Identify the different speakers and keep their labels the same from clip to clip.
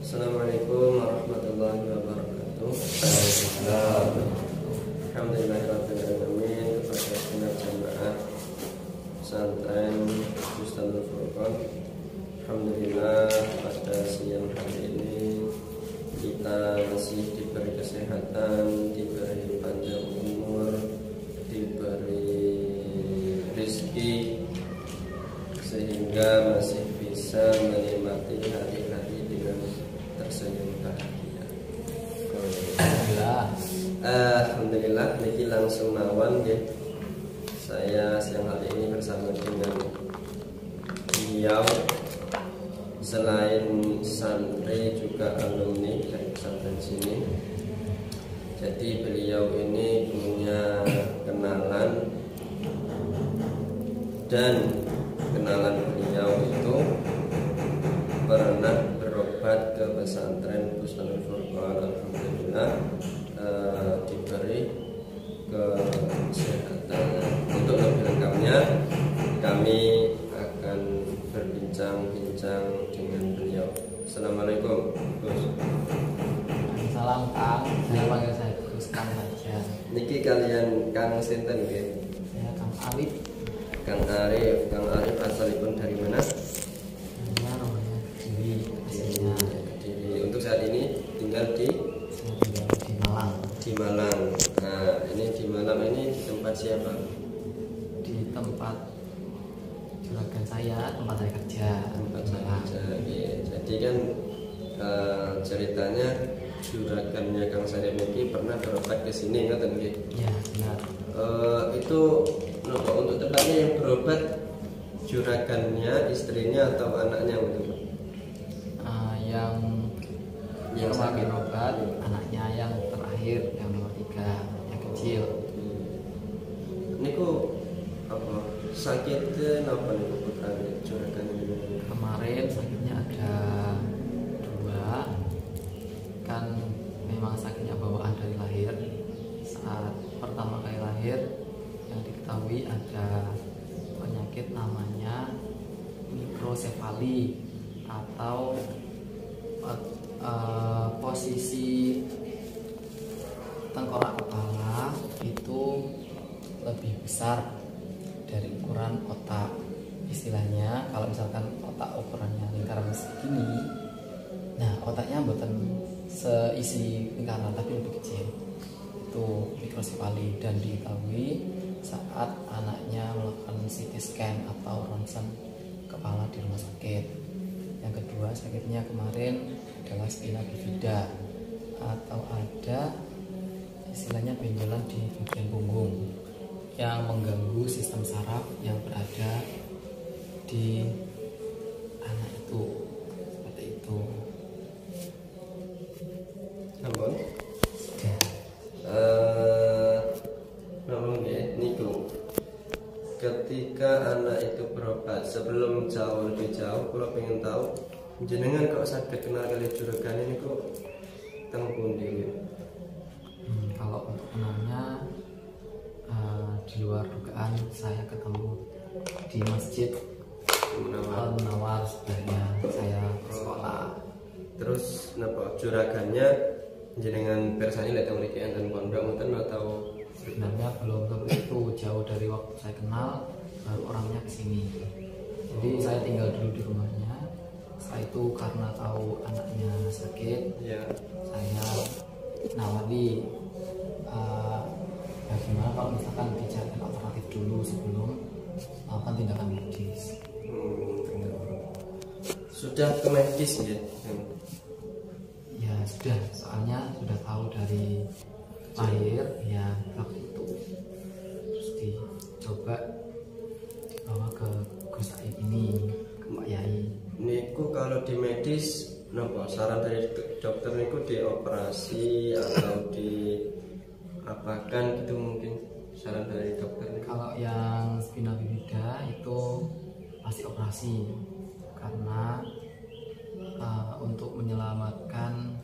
Speaker 1: Assalamualaikum warahmatullahi wabarakatuh. Alhamdulillahirrahmanirrahim. Kepada segenap jamaah pesantren Bustanul Furqan, alhamdulillah pada siang hari ini kita masih diberi kesehatan, diberi panjang umur, diberi rezeki, sehingga masih bisa menikmati hari-hari dengan tersenyum bahagia. Alhamdulillah, niki langsung mawon ya. Saya siang hari ini bersama dengan beliau, selain santri juga alumni dari pesantren sini. Jadi beliau ini punya kenalan, dan kenalan beliau itu pernah berobat ke pesantren Bustanul Furqan. Alhamdulillah diberi kesehatan. Untuk lebih lengkapnya kami akan berbincang-bincang dengan beliau. Assalamualaikum, Gus.
Speaker 2: Salam Kang, saya panggil saya Gus Kang saja.
Speaker 1: Niki kalian Kang sinten nggih?
Speaker 2: Ya, Kang Arif.
Speaker 1: Kang Arif asalipun dari mana?
Speaker 2: Ya, namanya Kediri.
Speaker 1: Kediri. Untuk saat ini tinggal di
Speaker 2: Saya tinggal di Malang.
Speaker 1: Di Malang. Nah, ini di Malang ini di tempat siapa?
Speaker 2: Di tempat juragan saya, tempat saya kerja.
Speaker 1: Tempat saya kerja. Oke. Jadi kan ceritanya juragannya Kang Sarip ini pernah berobat ke sini, kan?
Speaker 2: Ya, benar.
Speaker 1: Itu untuk tempatnya yang berobat, juragannya, istrinya atau anaknya betul?
Speaker 2: Yang kemarin berobat, anaknya yang terakhir, yang nomor 3, yang kecil.
Speaker 1: Ini kok apa sakitnya apa nih putranya juragan ini?
Speaker 2: Kemarin sakitnya ada 2, kan memang sakitnya bawaan dari lahir. Saat pertama kali lahir yang diketahui ada penyakit namanya mikrosefali, atau posisi tengkorak kepala itu lebih besar dari ukuran otak. Istilahnya kalau misalkan otak ukurannya lingkaran segini, nah otaknya bukan seisi lingkaran tapi lebih kecil. Itu mikrosefali, dan diketahui saat anaknya melakukan CT scan atau ronsen kepala di rumah sakit. Yang kedua sakitnya kemarin adalah spina bifida, atau ada istilahnya benjolan di bagian punggung yang mengganggu sistem saraf yang berada di anak itu. Seperti itu.
Speaker 1: Ampun. Namun ya, niku ketika anak itu berobat, sebelum lebih jauh, kalau pengen tahu jenengan kok sakit kenal kali juragan ini kok teng pundi?
Speaker 2: Kalau untuk kenalnya di luar dugaan, saya ketemu di masjid Al-Munawar sebelahnya saya sekolah.
Speaker 1: Terus napa juragannya jenengan persani lek teng mriki enten pondok mboten atau?
Speaker 2: Sebenarnya belum tentu itu, jauh dari waktu saya kenal baru orangnya kesini. Jadi saya tinggal dulu di rumahnya. Setelah itu karena tahu anaknya sakit,
Speaker 1: Ya.
Speaker 2: saya nawari bagaimana kalau misalkan dicarikan alternatif dulu sebelum melakukan tindakan medis.
Speaker 1: Sudah ke medis ya?
Speaker 2: Ya sudah, soalnya sudah tahu dari lahir ya waktu itu. Terus dicoba dibawa ke Gus Said ini, ke Pak Yai.
Speaker 1: Niku kalau di medis napa saran dari dokter niku dioperasi atau diapakan gitu, mungkin saran dari dokter niku?
Speaker 2: Kalau yang spina bifida itu pasti operasi, karena untuk menyelamatkan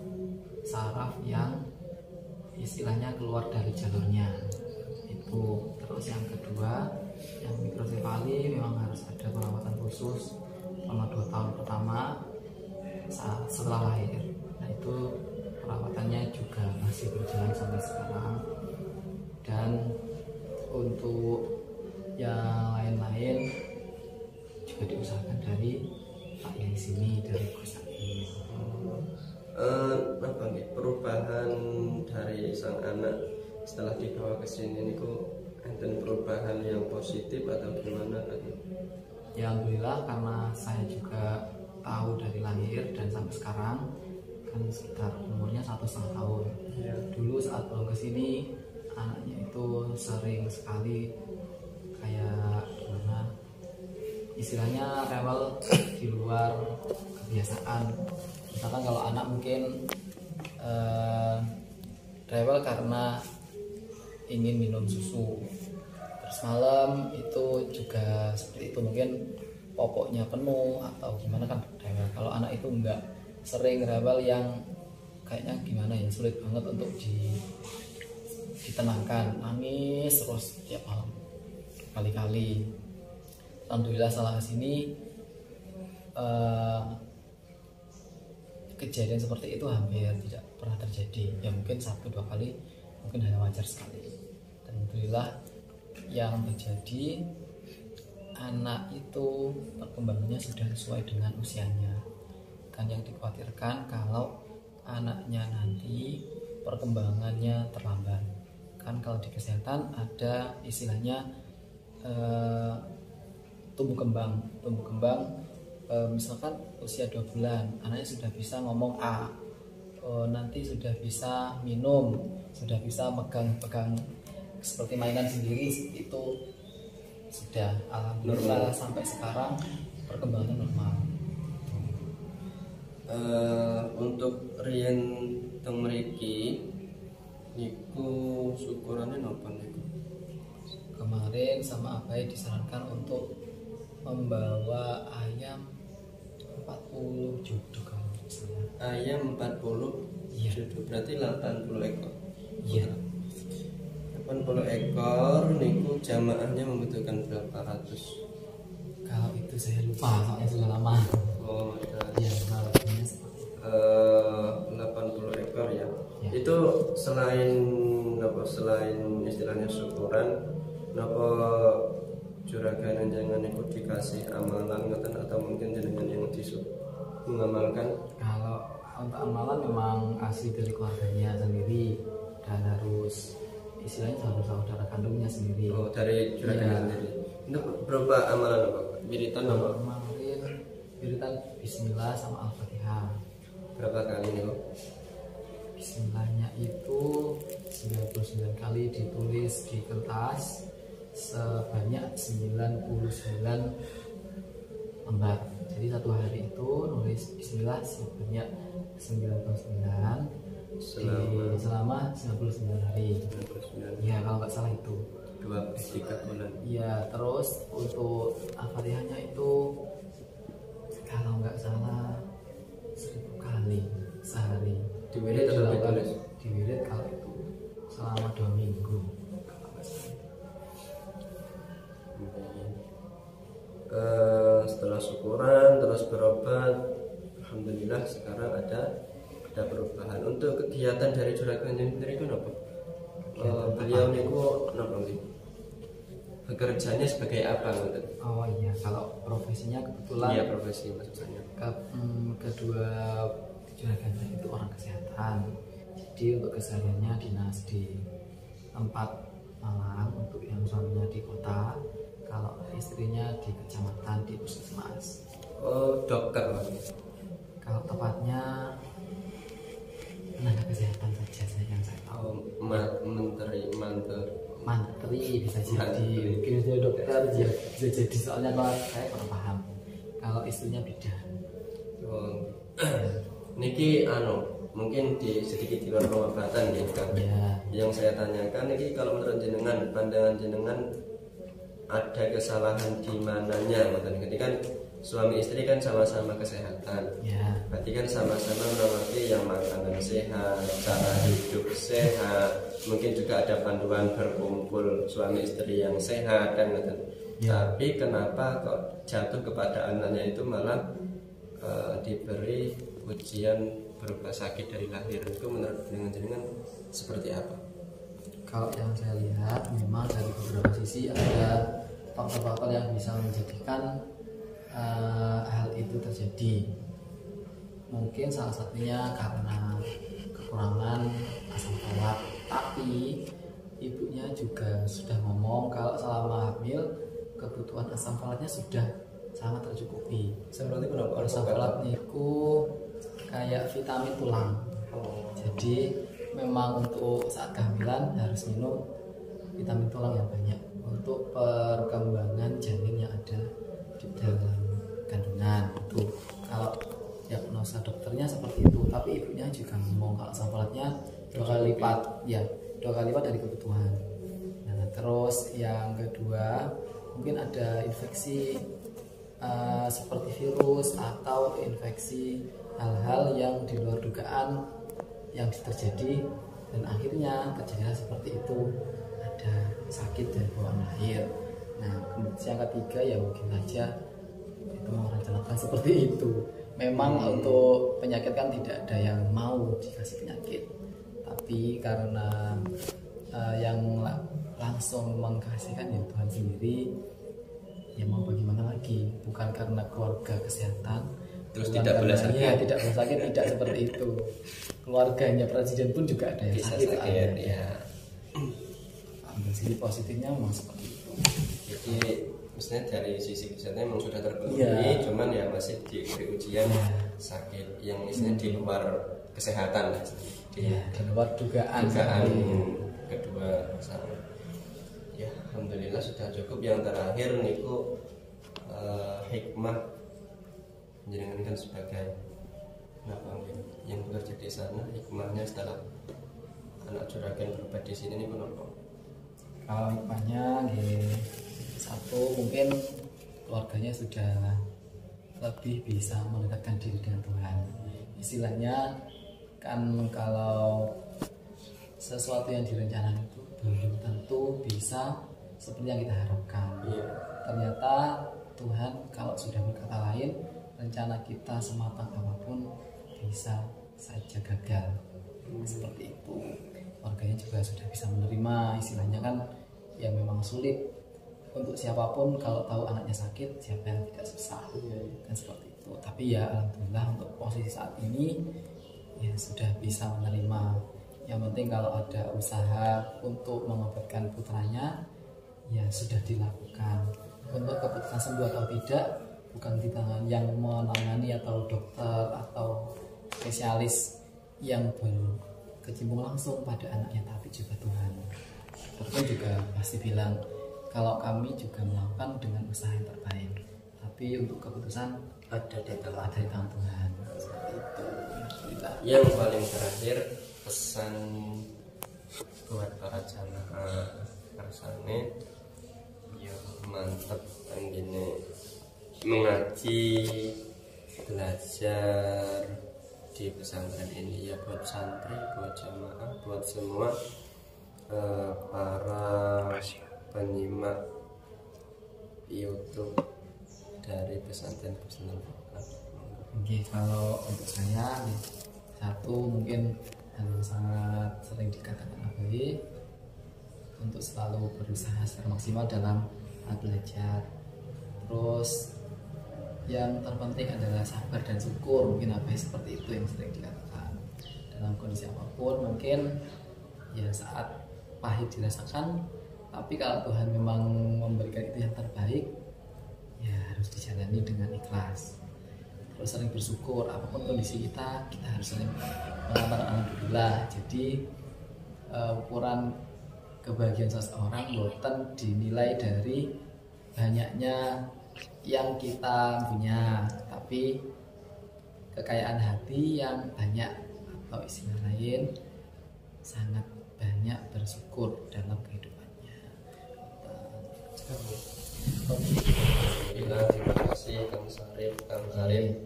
Speaker 2: saraf yang istilahnya keluar dari jalurnya itu. Terus yang kedua, yang mikrosefali memang harus ada perawatan khusus selama 2 tahun pertama setelah lahir. itu perawatannya juga masih berjalan sampai sekarang. Dan untuk yang lain-lain juga diusahakan dari Pak Yai sini, dari Gus Said.
Speaker 1: Apa nih perubahan dari sang anak setelah dibawa ke sini ini kok enten perubahan yang positif atau gimana kan?
Speaker 2: Ya alhamdulillah, karena saya juga tahu dari lahir dan sampai sekarang kan sekitar umurnya 1,5 tahun.
Speaker 1: Ya.
Speaker 2: Dulu saat belum kesini anaknya itu sering sekali kayak gimana istilahnya rewel di luar kebiasaan. Misalkan kalau anak mungkin rewel karena ingin minum susu, terus malam itu juga seperti itu, mungkin popoknya penuh atau gimana kan rewel. Kalau anak itu enggak, sering rewel yang kayaknya gimana ya, sulit banget untuk ditenangkan, nangis terus tiap malam kali-kali. Alhamdulillah salah sini kejadian seperti itu hampir tidak pernah terjadi. Ya mungkin 1-2 kali mungkin hanya wajar sekali. Dan alhamdulillah yang terjadi anak itu perkembangannya sudah sesuai dengan usianya. Kan yang dikhawatirkan kalau anaknya nanti perkembangannya terlambat. Kan kalau di kesehatan ada istilahnya tumbuh kembang. Misalkan usia 2 bulan anaknya sudah bisa ngomong A, nanti sudah bisa minum, sudah bisa megang-pegang seperti mainan sendiri, itu sudah alhamdulillah sampai sekarang perkembangannya normal.
Speaker 1: Untuk Rian teng mriki niku syukurannya napa niku?
Speaker 2: Kemarin sama Abai disarankan untuk membawa ayam 40 juduk kalau tidak salah.
Speaker 1: Ayam 40
Speaker 2: Iya.
Speaker 1: juduk, berarti 80 ekor.
Speaker 2: Iya.
Speaker 1: 80 ekor niku jamaahnya membutuhkan berapa ratus?
Speaker 2: Kalau itu saya lupa soalnya sudah lama.
Speaker 1: Oh,
Speaker 2: Iya, kalau
Speaker 1: 80 ekor ya.
Speaker 2: Ya.
Speaker 1: Itu selain apa, selain istilahnya syukuran, napa juragan jangan ikut dikasih amalan ngoten atau mungkin jenengan yang mengamalkan?
Speaker 2: Kalau untuk amalan memang asli dari keluarganya sendiri dan harus istilahnya saudara kandungnya sendiri.
Speaker 1: Oh, dari juragan
Speaker 2: Ya.
Speaker 1: sendiri. Itu berapa amalan apa? Wiritan apa?
Speaker 2: Kemarin wiritan Bismillah sama Al-Fatihah.
Speaker 1: Berapa kali nih kok?
Speaker 2: Bismillahnya itu 99 kali ditulis di kertas sebanyak 99 lembar. Jadi satu hari itu nulis Bismillah sebanyak 99 selama 99 hari.
Speaker 1: 99.
Speaker 2: Ya kalau nggak salah itu
Speaker 1: 2-3 bulan.
Speaker 2: ya. Terus untuk Al-Fatihahnya itu kalau nggak salah 1000 kali sehari.
Speaker 1: Diwirid atau ditulis?
Speaker 2: Diwirid kalau itu selama 2 minggu kalau nggak salah.
Speaker 1: Setelah syukuran terus berobat, alhamdulillah sekarang ada perubahan. Untuk kegiatan dari juragan sendiri itu apa? Beliau niku napa nggih? Bekerjanya sebagai apa ngoten?
Speaker 2: Oh iya, kalau profesinya kebetulan
Speaker 1: Iya, profesi maksudnya.
Speaker 2: kedua juragannya itu orang kesehatan. Jadi untuk kesehariannya dinas di tempat Malang, untuk yang suaminya di kota, kalau istrinya di kecamatan di puskesmas.
Speaker 1: Oh, dokter Mas.
Speaker 2: Kalau tepatnya tenaga kesehatan saja yang saya tahu.
Speaker 1: Oh, menteri.
Speaker 2: Mantri bisa jadi,
Speaker 1: Mantri.
Speaker 2: mungkin dia dokter bisa jadi, soalnya kalau saya kurang paham. Kalau istrinya bidan.
Speaker 1: Oh. Niki mungkin sedikit di luar pengobatan ya kan.
Speaker 2: Ya.
Speaker 1: Yang saya tanyakan ini kalau menurut jenengan, pandangan jenengan ada kesalahan di mananya? Maksudnya kan suami istri kan sama-sama kesehatan.
Speaker 2: Ya.
Speaker 1: Berarti kan sama-sama mengerti yang makanan sehat, cara hidup sehat, mungkin juga ada panduan berkumpul suami istri yang sehat kan gitu.
Speaker 2: Ya.
Speaker 1: Tapi kenapa kok jatuh kepada anaknya itu malah diberi ujian berupa sakit dari lahir itu menurut jenengan seperti apa?
Speaker 2: Kalau yang saya lihat memang dari beberapa sisi ada faktor-faktor yang bisa menjadikan hal itu terjadi. Mungkin salah satunya karena kekurangan asam folat, tapi ibunya juga sudah ngomong kalau selama hamil kebutuhan asam folatnya sudah sangat tercukupi.
Speaker 1: Seperti kenapa?
Speaker 2: Asam folat itu kayak vitamin tulang. Jadi memang untuk saat kehamilan harus minum vitamin tulang yang banyak untuk perkembangan janin yang ada di dalam kandungan. Itu kalau diagnosa dokternya seperti itu, tapi ibunya juga ngomong kalau asam folatnya 2 kali lipat, ya 2 kali lipat dari kebutuhan. Nah, terus yang kedua mungkin ada infeksi seperti virus atau infeksi hal-hal yang di luar dugaan yang terjadi dan akhirnya terjadilah seperti itu, ada sakit dari bawaan lahir. Nah, kemudian yang ketiga ya mungkin saja itu merencanakan seperti itu. Memang untuk penyakit kan tidak ada yang mau dikasih penyakit, tapi karena yang langsung mengkasihkan ya Tuhan sendiri, ya mau bagaimana lagi, bukan karena keluarga kesehatan
Speaker 1: terus tidak boleh sakit,
Speaker 2: ya tidak boleh sakit, tidak seperti itu. Keluarganya presiden pun juga ada yang
Speaker 1: bisa
Speaker 2: sakit,
Speaker 1: ya.
Speaker 2: Ambil sisi positifnya memang seperti itu.
Speaker 1: Jadi maksudnya dari sisi kesehatan memang sudah terpenuhi,
Speaker 2: Iya.
Speaker 1: cuman ya masih diberi ujian sakit yang istilahnya di luar kesehatan lah.
Speaker 2: Di luar dugaan
Speaker 1: kedua pasangan. Ya alhamdulillah sudah cukup. Yang terakhir niku hikmah jenengan kan sebagai yang bekerja di sana, hikmahnya setelah anak juragan berubah di sini niku napa?
Speaker 2: Kalau hikmahnya satu, mungkin keluarganya sudah lebih bisa mendekatkan diri dengan Tuhan. Istilahnya kan kalau sesuatu yang direncanakan itu belum tentu bisa seperti yang kita harapkan. Ternyata Tuhan kalau sudah berkata lain, rencana kita sematang apapun bisa saja gagal. Seperti itu. Keluarganya juga sudah bisa menerima. Istilahnya kan ya memang sulit untuk siapapun kalau tahu anaknya sakit, siapa yang tidak susah, kan seperti itu. Tapi ya alhamdulillah untuk posisi saat ini ya sudah bisa menerima. Yang penting kalau ada usaha untuk mengobatkan putranya ya sudah dilakukan. Untuk keputusan sembuh atau tidak bukan di tangan yang menangani atau dokter atau spesialis yang berkecimpung langsung pada anaknya, tapi juga Tuhan. Dokter juga pasti bilang kalau kami juga melakukan dengan usaha yang terbaik, tapi untuk keputusan ada di tangan Tuhan. Seperti itu. Alhamdulillah.
Speaker 1: Yang paling terakhir pesan buat para jamaah kersane, ya mantep anggene mengaji, belajar di pesantren ini ya, buat santri, buat jamaah, buat semua para penyimak YouTube dari pesantren.
Speaker 2: Oke, kalau untuk saya satu mungkin yang sangat sering dikatakan abai untuk selalu berusaha secara maksimal dalam belajar. Terus yang terpenting adalah sabar dan syukur. Mungkin abai seperti itu yang sering dikatakan dalam kondisi apapun. Mungkin ya saat pahit dirasakan, tapi kalau Tuhan memang memberikan itu yang terbaik, ya harus dijalani dengan ikhlas. Terus sering bersyukur, apapun kondisi kita harus sering mengatakan alhamdulillah. Jadi ukuran kebahagiaan seseorang bukan dinilai dari banyaknya yang kita punya, tapi kekayaan hati yang banyak, atau istilah lain sangat banyak bersyukur dalam kehidupannya.
Speaker 1: Terima kasih Kang Sarip, Kang Sarip.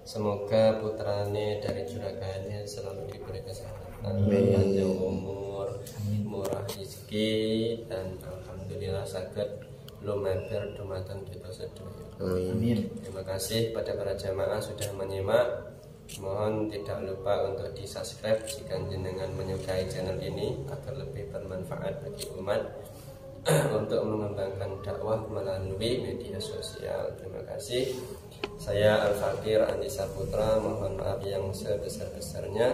Speaker 1: Semoga putrane dari juragannya selalu diberi kesehatan, panjang umur, murah rezeki, dan alhamdulillah saged lumampir dumateng kita sedaya.
Speaker 2: Amin.
Speaker 1: Terima kasih pada para jamaah sudah menyimak. Mohon tidak lupa untuk di subscribe jika jenengan menyukai channel ini agar lebih bermanfaat bagi umat untuk mengembangkan dakwah melalui media sosial. Terima kasih. Saya Al-Fakir Andi Saputra, mohon maaf yang sebesar-besarnya.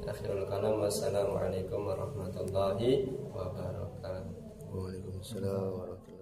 Speaker 1: Akhirul kalam, wassalamualaikum warahmatullahi wabarakatuh.
Speaker 3: Waalaikumsalam warahmatullahi wabarakatuh.